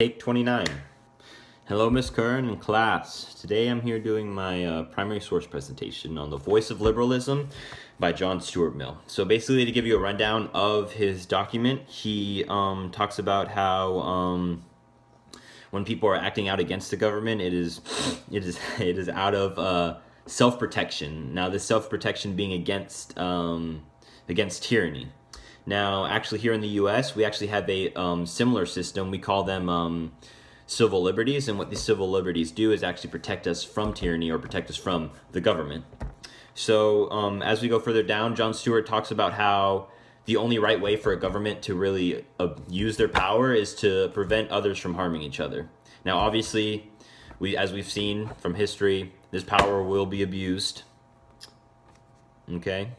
Tape 29. Hello, Miss Curran and class. Today I'm here doing my primary source presentation on The Voice of Liberalism by John Stuart Mill. So basically, to give you a rundown of his document, he talks about how when people are acting out against the government, it is out of self-protection. Now, this self-protection being against tyranny. Now, actually, here in the U.S., we actually have a similar system. We call them civil liberties, and what these civil liberties do is actually protect us from tyranny or protect us from the government. So, as we go further down, John Stuart talks about how the only right way for a government to really use their power is to prevent others from harming each other. Now, obviously, as we've seen from history, this power will be abused. Okay?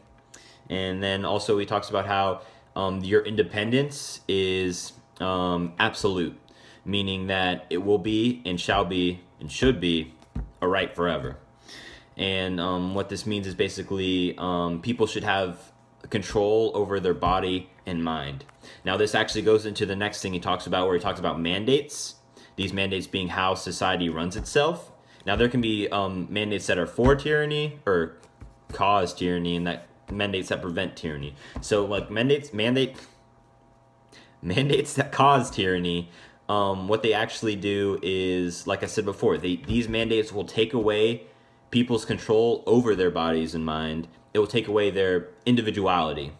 And then also he talks about how your independence is absolute, meaning that it will be and shall be and should be a right forever. And what this means is basically people should have control over their body and mind. Now, this actually goes into the next thing he talks about, where he talks about mandates, these mandates being how society runs itself. Now, there can be mandates that are for tyranny or cause tyranny, and that mandates that prevent tyranny. So like mandates that cause tyranny, what they actually do is, like I said before, these mandates will take away people's control over their bodies and mind. It will take away their individuality.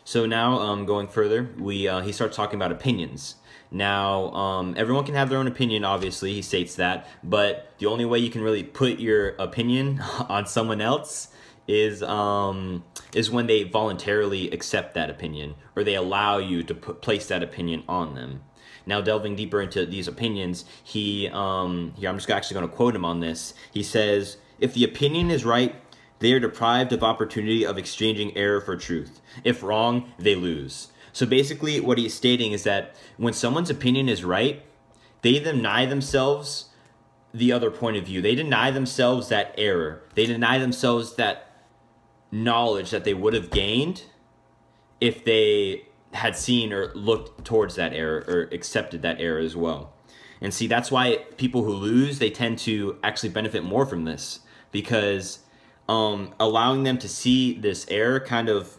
So now, going further, he starts talking about opinions. Now, everyone can have their own opinion, obviously, he states that, but the only way you can really put your opinion on someone else is when they voluntarily accept that opinion, or they allow you to place that opinion on them. Now, delving deeper into these opinions, here I'm just actually going to quote him on this. He says, "If the opinion is right, they are deprived of opportunity of exchanging error for truth. If wrong, they lose." So basically, what he's stating is that when someone's opinion is right, they deny themselves the other point of view. They deny themselves that error. They deny themselves that knowledge that they would have gained if they had seen or looked towards that error or accepted that error as well. And see, that's why people who lose, they tend to actually benefit more from this, because allowing them to see this error kind of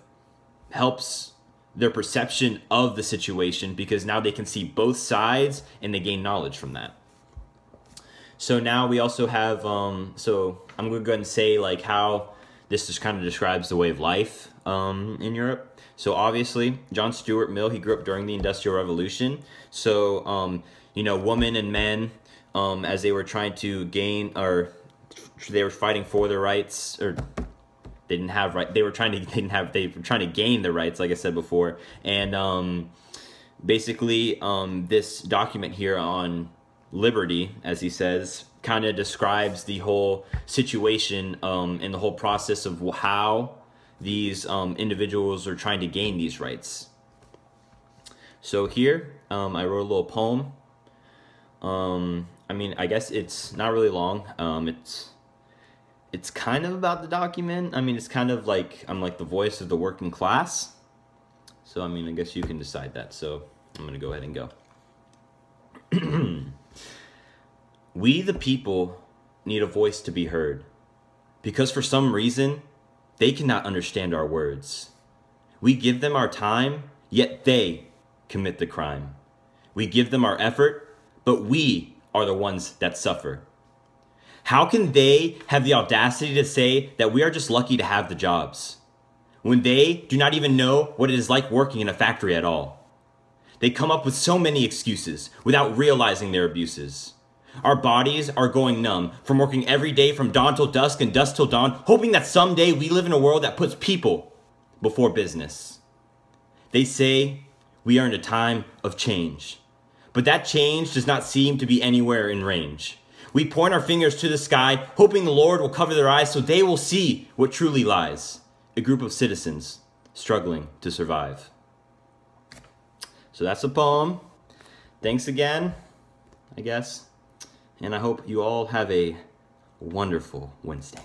helps their perception of the situation, because now they can see both sides and they gain knowledge from that. So now we also have, so I'm going to go ahead and say like how this just kind of describes the way of life in Europe. So obviously, John Stuart Mill, he grew up during the Industrial Revolution. So, you know, women and men, as they were trying to gain, or they were fighting for their rights, or they didn't have right. They were trying to gain their rights, like I said before. And basically, this document here on liberty, as he says, kind of describes the whole situation and the whole process of how these individuals are trying to gain these rights. So here, I wrote a little poem. I mean, I guess it's not really long. It's kind of about the document. I mean, it's kind of like I'm like the voice of the working class. So, I mean, I guess you can decide that. So, I'm going to go ahead and go. We, the people, need a voice to be heard, because for some reason, they cannot understand our words. We give them our time, yet they commit the crime. We give them our effort, but we are the ones that suffer. How can they have the audacity to say that we are just lucky to have the jobs, when they do not even know what it is like working in a factory at all? They come up with so many excuses without realizing their abuses. Our bodies are going numb from working every day from dawn till dusk and dusk till dawn, hoping that someday we live in a world that puts people before business. They say we are in a time of change, but that change does not seem to be anywhere in range. We point our fingers to the sky, hoping the Lord will cover their eyes so they will see what truly lies. A group of citizens struggling to survive. So that's a poem. Thanks again, I guess. And I hope you all have a wonderful Wednesday.